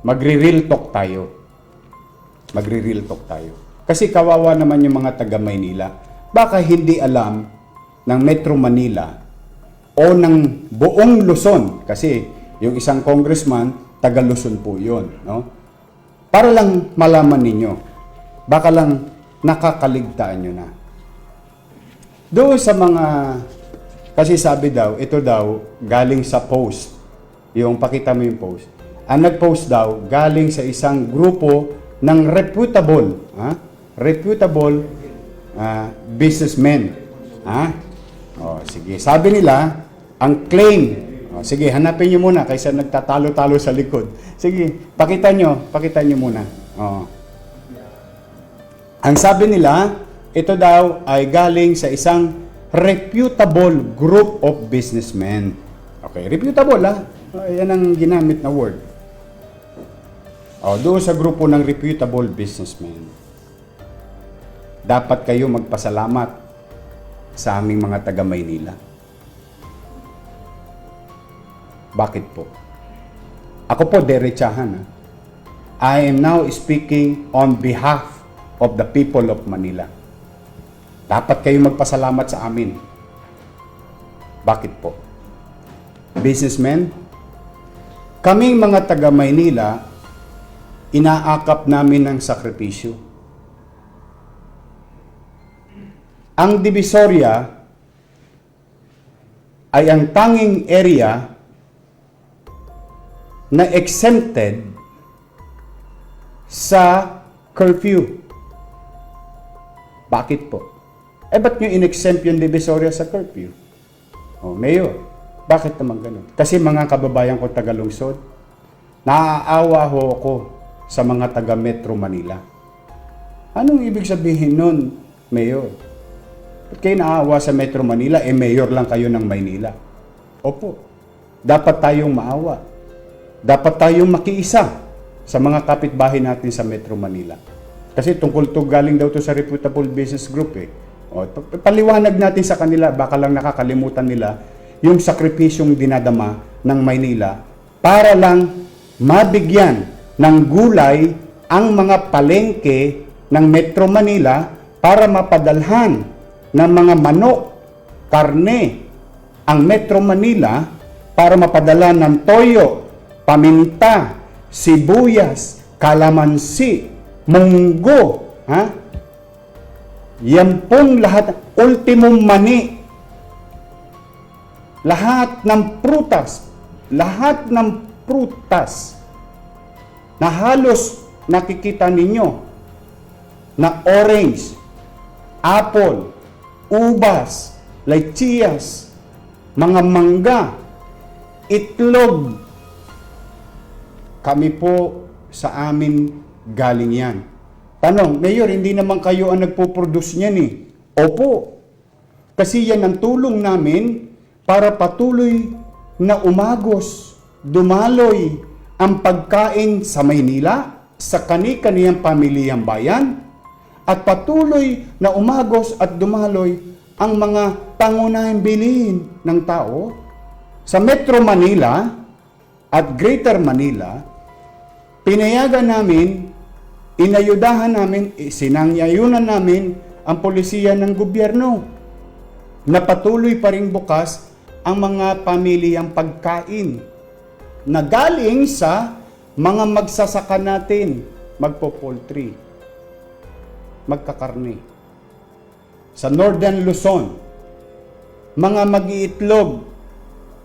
magre-real talk tayo. Magre-real talk tayo. Kasi kawawa naman yung mga taga Maynila. Baka hindi alam ng Metro Manila o ng buong Luzon. Kasi yung isang congressman, taga Luzon po yun. No? Para lang malaman ninyo. Baka lang nakakaligtaan nyo na. Doon sa mga, kasi sabi daw, ito daw, galing sa post. Yung pakita mo yung post. Ang nag-post daw, galing sa isang grupo ng reputable businessmen. O, sige. Sabi nila, ang claim, sige, hanapin nyo muna kaysa nagtatalo-talo sa likod. Sige, pakita nyo muna. Ang sabi nila, ito daw ay galing sa isang reputable group of businessmen. Okay, reputable yan ang ginamit na word. Doon sa grupo ng reputable businessmen. Dapat kayo magpasalamat sa aming mga taga Maynila. Bakit po? Ako po, derechahan. I am now speaking on behalf of the people of Manila. Dapat kayo magpasalamat sa amin. Bakit po? Businessmen, kaming mga taga Maynila, inaakap namin ng sakripisyo. Ang Divisoria ay ang tanging area na exempted sa curfew. Bakit po? Ba't nyo in-exempt yung Divisoria sa curfew? Mayor, bakit naman ganun? Kasi mga kababayan ko taga-lungsod, naaawa ho ako sa mga taga Metro Manila. Anong ibig sabihin nun, Mayor? Ba't kayo naaawa sa Metro Manila? Mayor lang kayo ng Maynila. Opo, dapat tayong maawa. Dapat tayong makiisa sa mga kapitbahay natin sa Metro Manila. Kasi tungkol to galing daw to sa reputable business group paliwanag natin sa kanila, baka lang nakakalimutan nila yung sakripisyong dinadama ng Maynila para lang mabigyan ng gulay ang mga palengke ng Metro Manila para mapadalhan ng mga manok, karne ang Metro Manila para mapadala ng toyo, paminta, sibuyas, kalamansi, munggo, yan pong lahat, ultimong mani, lahat ng prutas na halos nakikita ninyo na orange, apple, ubas, lechiyas, mga mangga, itlog, kami po sa amin galing yan. Tanong, Mayor, hindi naman kayo ang nagpo-produce niyan Opo, kasi yan ang tulong namin para patuloy na umagos, dumaloy ang pagkain sa Maynila, sa kani-kaniyang pamilyang bayan, at patuloy na umagos at dumaloy ang mga pangunahing bilihin ng tao sa Metro Manila at Greater Manila. Pinayagan namin, inayudahan namin, sinangyayunan namin ang polisiya ng gobyerno na patuloy pa rin bukas ang mga pamilyang pagkain na galing sa mga magsasaka natin, magpo-poultry, magkakarne. Sa Northern Luzon, mga mag-iitlog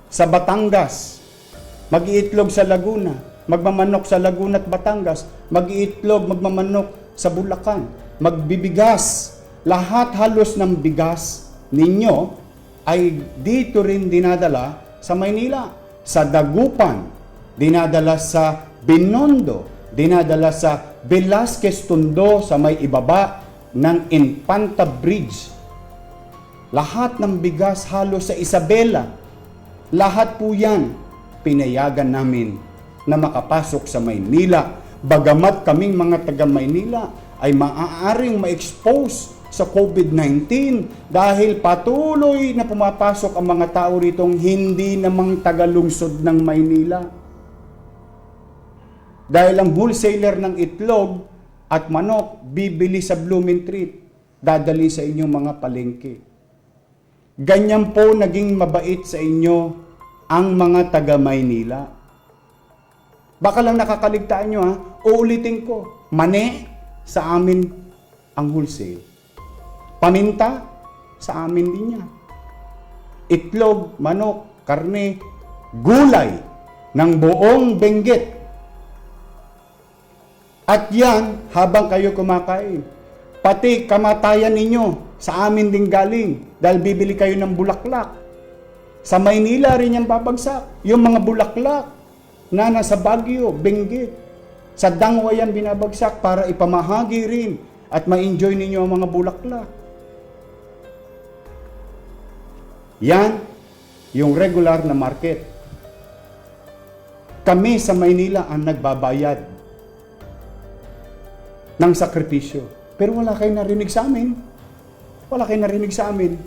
sa Batangas, mag-iitlog sa Laguna, magmamanok sa Laguna at Batangas, mag-iitlog, magmamanok sa Bulacan, magbibigas. Lahat halos ng bigas ninyo ay dito rin dinadala sa Maynila. Sa Dagupan, dinadala sa Binondo, dinadala sa Velasquez Tondo sa may ibaba ng Infanta Bridge. Lahat ng bigas halos sa Isabela. Lahat po yan pinayagan namin na makapasok sa Maynila. Bagamat kaming mga taga Maynila ay maaaring ma-expose sa COVID-19 dahil patuloy na pumapasok ang mga tao ritong hindi namang taga-lungsod ng Maynila. Dahil ang wholesaler ng itlog at manok bibili sa Blumentritt, dadali sa inyong mga palengke. Ganyan po naging mabait sa inyo ang mga taga Maynila. Baka lang nakakaligtaan nyo ha, uulitin ko, mani sa amin ang wholesale. Paminta sa amin din yan. Itlog, manok, karne, gulay ng buong Benguet. At yan, habang kayo kumakain, pati kamatayan ninyo, sa amin din galing, dahil bibili kayo ng bulaklak. Sa Maynila rin yan babagsak, yung mga bulaklak na nasa Baguio, Benguet, sa Dangwa yan binabagsak para ipamahagi rin at ma-enjoy ninyo ang mga bulaklak. Yan, yung regular na market. Kami sa Maynila ang nagbabayad ng sakripisyo. Pero wala kayong narinig sa amin. Wala kayong narinig sa amin.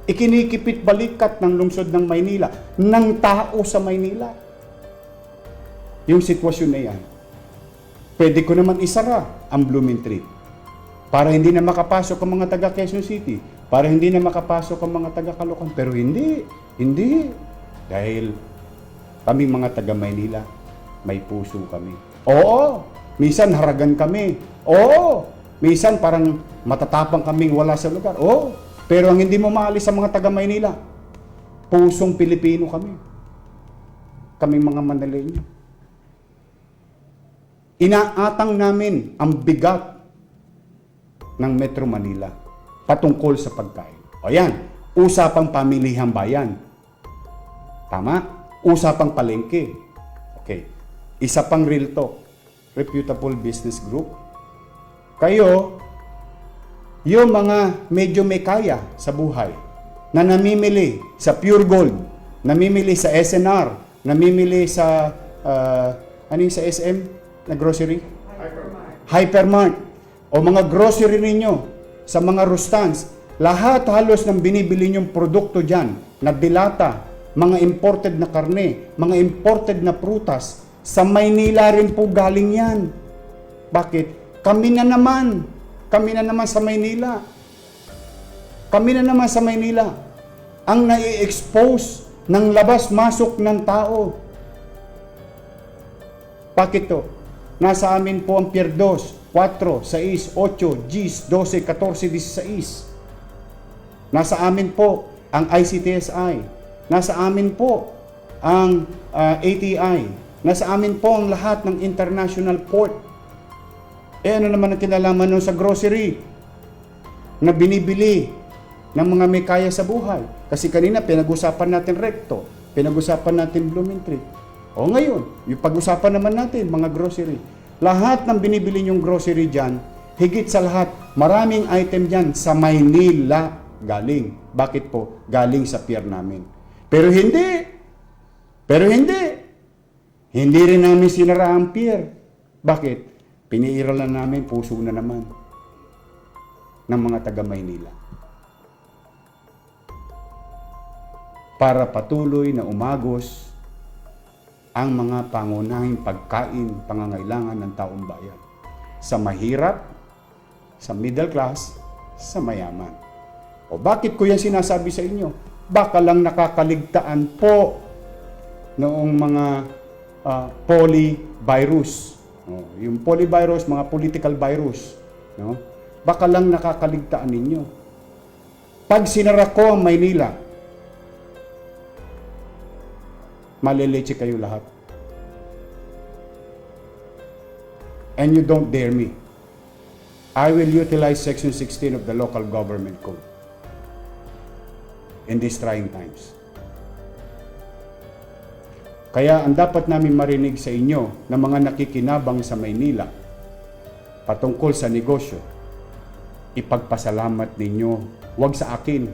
Ikinikipit balikat ng lungsod ng Maynila, ng tao sa Maynila. Yung sitwasyon na yan. Pwede ko naman isara ang Blumentritt para hindi na makapasok ang mga taga Quezon City, para hindi na makapasok ang mga taga Caloocan. Pero hindi. Dahil kami mga taga Maynila, may puso kami. Oo, minsan haragan kami. Oo, minsan parang matatapang kaming wala sa lugar. Oo, pero ang hindi mo maalis sa mga taga Maynila, pusong Pilipino kami. Kaming mga Manileño. Inaatang namin ang bigat ng Metro Manila patungkol sa pagkain. O yan, usapang pamilihang bayan. Tama? Usapang palengke. Okay. Isa pang real talk. Reputable business group. Kayo, yung mga medyo may kaya sa buhay, na namimili sa Pure Gold, namimili sa SNR, namimili sa, ano yung sa SM na grocery? Hypermart. O mga grocery ninyo, sa mga Rustans, lahat halos ng binibili nyong produkto dyan, na dilata, mga imported na karne, mga imported na prutas, sa Maynila rin po galing yan. Bakit? Kami na naman sa Maynila. Kami na naman sa Maynila ang nai-expose ng labas-masok ng tao. Bakit to? Nasa amin po ang Pier 2, 4, 6, 8, Gs, 12, 14, 16. Nasa amin po ang ICTSI. Nasa amin po ang ATI. Nasa amin po ang lahat ng international port. Ano naman ang kinalaman nun sa grocery na binibili ng mga may kaya sa buhay? Kasi kanina pinag-usapan natin Recto, pinag-usapan natin Blumentritt. O ngayon, yung pag-usapan naman natin mga grocery. Lahat ng binibili nyong grocery dyan, higit sa lahat, maraming item dyan sa Maynila galing. Bakit po? Galing sa pier namin. Pero hindi rin namin sinara ang pier. Bakit? Piniiralan namin, puso na naman ng mga taga Maynila. Para patuloy na umagos ang mga pangunahing pagkain, pangangailangan ng taong bayan. Sa mahirap, sa middle class, sa mayaman. O bakit ko yan sinasabi sa inyo? Baka lang nakakaligtaan po noong mga polyvirus. Yung polyvirus, mga political virus. No? Baka lang nakakaligtaan ninyo. Pag sinara ko ang Maynila, maleleche kayo lahat. And you don't dare me. I will utilize Section 16 of the Local Government Code in these trying times. Kaya ang dapat namin marinig sa inyo na mga nakikinabang sa Maynila patungkol sa negosyo, ipagpasalamat ninyo, huwag sa akin,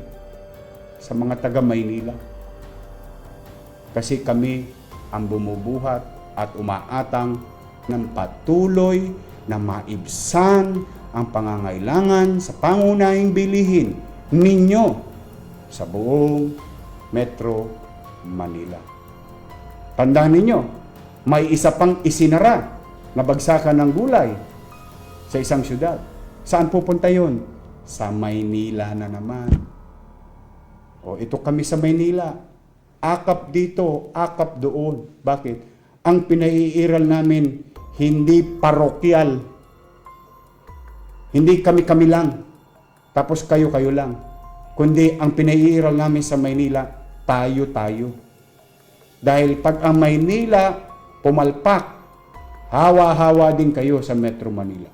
sa mga taga Maynila. Kasi kami ang bumubuhat at umaatang ng patuloy na maibsan ang pangangailangan sa pangunahing bilihin ninyo sa buong Metro Manila. Tandaan ninyo, may isa pang isinara na bagsakan ng gulay sa isang syudad. Saan pupunta yun? Sa Maynila na naman. O, ito kami sa Maynila. Akap dito, akap doon. Bakit? Ang pinaiiral namin, hindi parokyal. Hindi kami-kami lang. Tapos kayo-kayo lang. Kundi ang pinaiiral namin sa Maynila, tayo-tayo. Dahil pag ang Maynila pumalpak, hawa-hawa din kayo sa Metro Manila.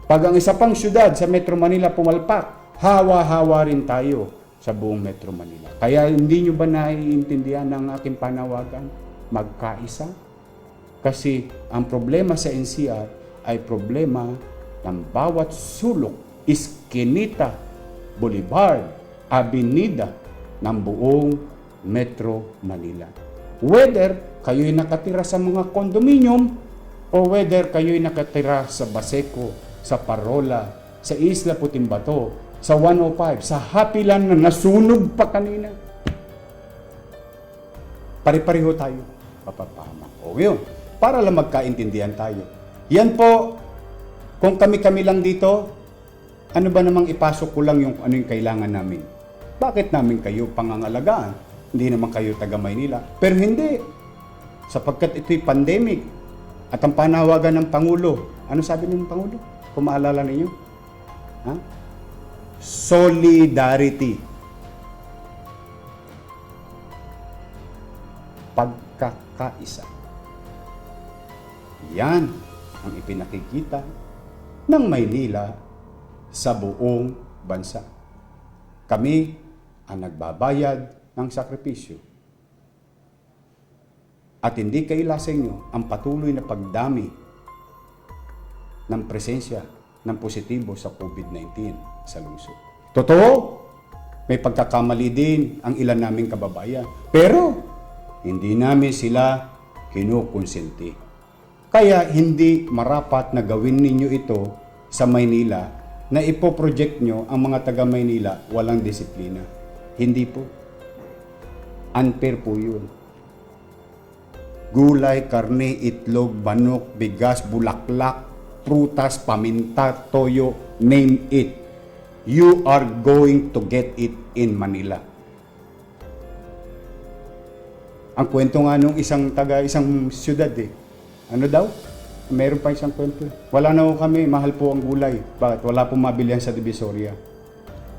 Pag ang isa pang syudad sa Metro Manila pumalpak, hawa-hawa rin tayo sa buong Metro Manila. Kaya hindi nyo ba naiintindihan ng aking panawagan? Magkaisa? Kasi ang problema sa NCR ay problema ng bawat sulok, iskinita, boulevard, avenida ng buong Metro Manila. Whether kayo'y nakatira sa mga condominium o whether kayo'y nakatira sa Baseco, sa Parola, sa Isla Putimbato, sa 105, sa Hapilan na nasunog pa kanina. Pare-pareho tayo. Papapahamak. O yun, para lang magkaintindihan tayo. Yan po, kung kami-kami lang dito, ano ba namang ipasok ko lang yung ano yung kailangan namin? Bakit namin kayo pangangalagaan? Hindi naman kayo taga Maynila. Pero hindi. Sapagkat ito'y pandemic. At ang panawagan ng Pangulo, ano sabi ng Pangulo? Kung maalala ninyo? Ha? Solidarity. Pagkakaisa. Yan ang ipinakikita ng Maynila sa buong bansa. Kami ang nagbabayad ng sakripisyo. At hindi kaila sa inyo ang patuloy na pagdami ng presensya ng positibo sa COVID-19 sa lungsod. Totoo, may pagkakamali din ang ilan naming kababayan. Pero, hindi namin sila kinukonsenti. Kaya hindi marapat na gawin ninyo ito sa Maynila na ipoproject nyo ang mga taga Maynila walang disiplina. Hindi po. Unfair po yun. Gulay, karne, itlog, manok, bigas, bulaklak, prutas, paminta, toyo, name it. You are going to get it in Manila. Ang kwento nga nung isang siyudad Ano daw? Meron pa isang kwento. Wala na ho kami, mahal po ang gulay. Bakit? Wala pong mabilihan sa Divisoria.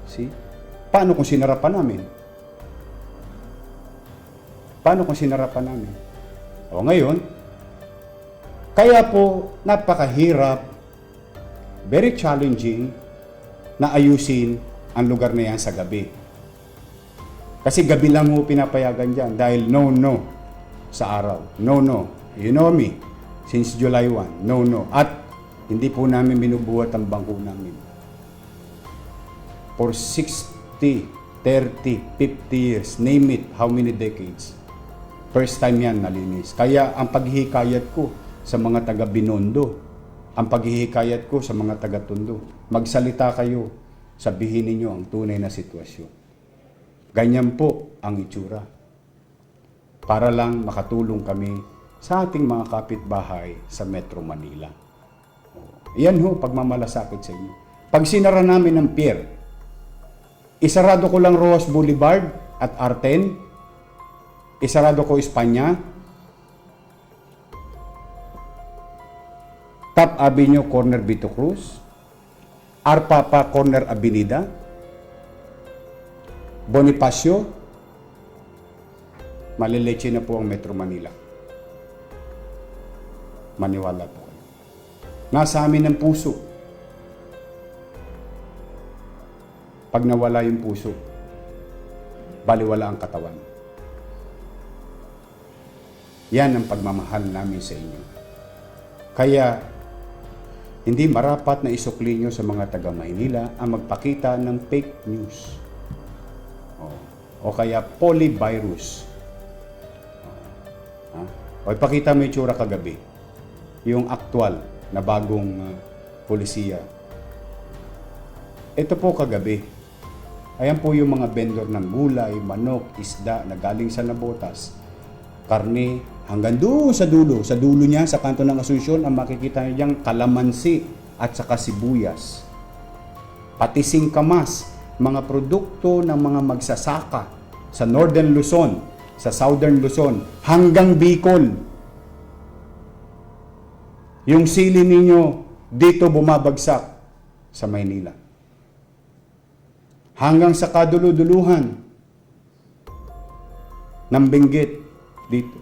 See? Paano kung sinarapan namin? Paano kung sinarapan namin? O ngayon, kaya po napakahirap, very challenging na ayusin ang lugar na yan sa gabi. Kasi gabi lang mo pinapayagan dyan dahil no sa araw. No. You know me. Since July 1. No. At hindi po namin binubuhat ang bangko namin. For 60, 30, 50 years, name it, how many decades. First time yan nalinis. Kaya ang paghihikayat ko sa mga taga Binondo, ang paghihikayat ko sa mga taga Tondo, magsalita kayo, sabihin ninyo ang tunay na sitwasyon. Ganyan po ang itsura. Para lang makatulong kami sa ating mga kapitbahay sa Metro Manila. Yan ho, pagmamalasakit sa inyo. Pag sinara namin ng pier, isarado ko lang Rojas Boulevard at Arten, isarado ko Espanya, Top Avenue, Corner Vito Cruz, Arpapa, Corner Avenida, Bonifacio, maleleche na po ang Metro Manila. Maniwala po kayo. Nasa amin ang puso. Pag nawala yung puso, baliwala ang katawan. Yan ang pagmamahal namin sa inyo. Kaya, hindi marapat na isukli nyo sa mga taga Maynila ang magpakita ng fake news. O kaya polyvirus. O ipakita mo yung tsura kagabi. Yung aktual na bagong polisiya. Ito po kagabi. Ayan po yung mga vendor ng gulay, manok, isda na galing sa Nabotas. Karne, Hanggang doon sa dulo niya, sa kanto ng Asunsyon, ang makikita niyo diyang kalamansi at saka sibuyas. Pati singkamas, mga produkto ng mga magsasaka sa Northern Luzon, sa Southern Luzon, hanggang Bicol. Yung sili ninyo, dito bumabagsak sa Maynila. Hanggang sa kaduluduluhan ng Benguet dito.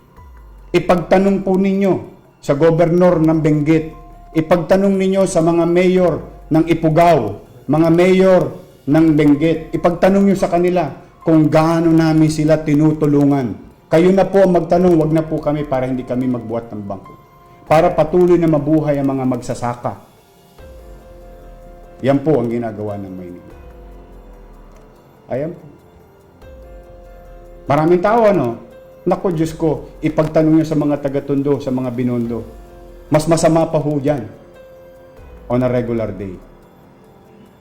Ipagtanong po ninyo sa gobernador ng Benguet, ipagtanong ninyo sa mga mayor ng Ifugao, mga mayor ng Benguet, ipagtanong nyo sa kanila kung gaano namin sila tinutulungan. Kayo na po ang magtanong, wag na po kami para hindi kami magbuhat ng bangko. Para patuloy na mabuhay ang mga magsasaka. Yan po ang ginagawa ng Maynila. Ayan po. Maraming tao, ano? Naku, Diyos ko, ipagtanong nyo sa mga taga-Tondo, sa mga Binondo. Mas masama pa ho dyan on a regular day.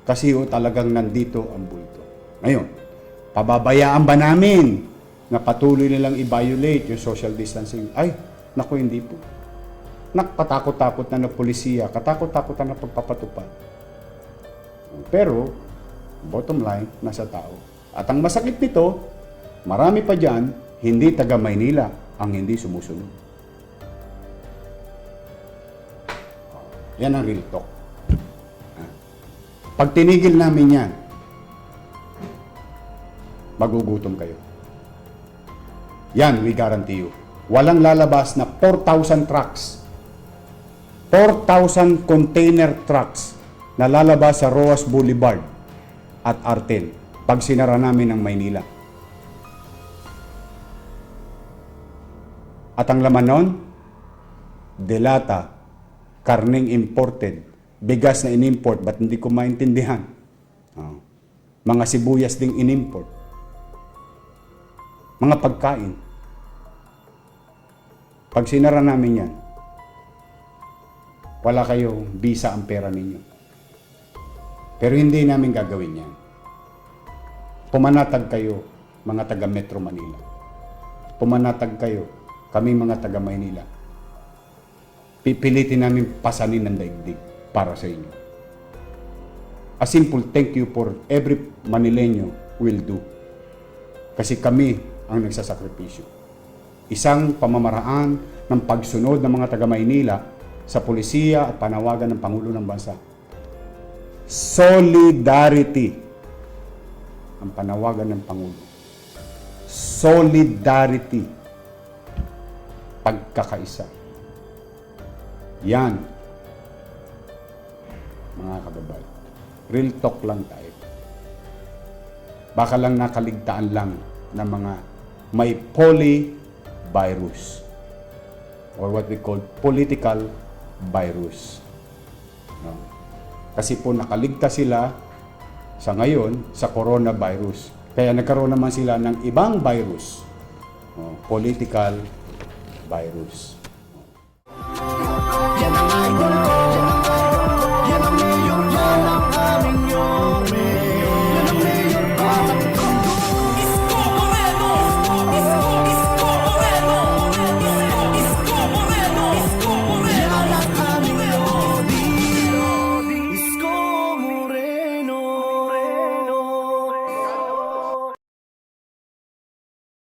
Kasi ho, talagang nandito ang bulto. Ngayon, pababayaan ba namin na patuloy nilang i-violate yung social distancing? Ay, naku, hindi po. Katakot-takot na ng polisiya, katakot-takot na ng pagpapatupad. Pero, bottom line, nasa tao. At ang masakit nito, marami pa dyan, hindi taga Maynila ang hindi sumusunod. Yan ang real talk. Pag tinigil namin yan, magugutom kayo. Yan, we guarantee you. Walang lalabas na 4,000 trucks. 4,000 container trucks na lalabas sa Roas Boulevard at Artel pag sinara namin ang Maynila. At ang laman nun, delata, karneng imported, bigas na inimport, ba't hindi ko maintindihan? Mga sibuyas ding inimport. Mga pagkain. Pag sinara namin yan, wala kayong visa ang pera ninyo. Pero hindi namin gagawin yan. Pumanatag kayo, mga taga Metro Manila. Pumanatag kayo, kami mga taga Maynila. Pipilitin namin pasanin ng daigdig para sa inyo. A simple thank you for every Manileño will do. Kasi kami ang nagsasakripisyo. Isang pamamaraan ng pagsunod ng mga taga Maynila sa polisiya at panawagan ng Pangulo ng Bansa. Solidarity ang panawagan ng Pangulo. Solidarity. Pagkakaisa. Yan, mga kababayan. Real talk lang tayo. Baka lang nakaligtaan lang ng mga may polyvirus or what we call political virus. No? Kasi po nakaligtas sila sa ngayon sa coronavirus. Kaya nagkaroon naman sila ng ibang virus. Political virus.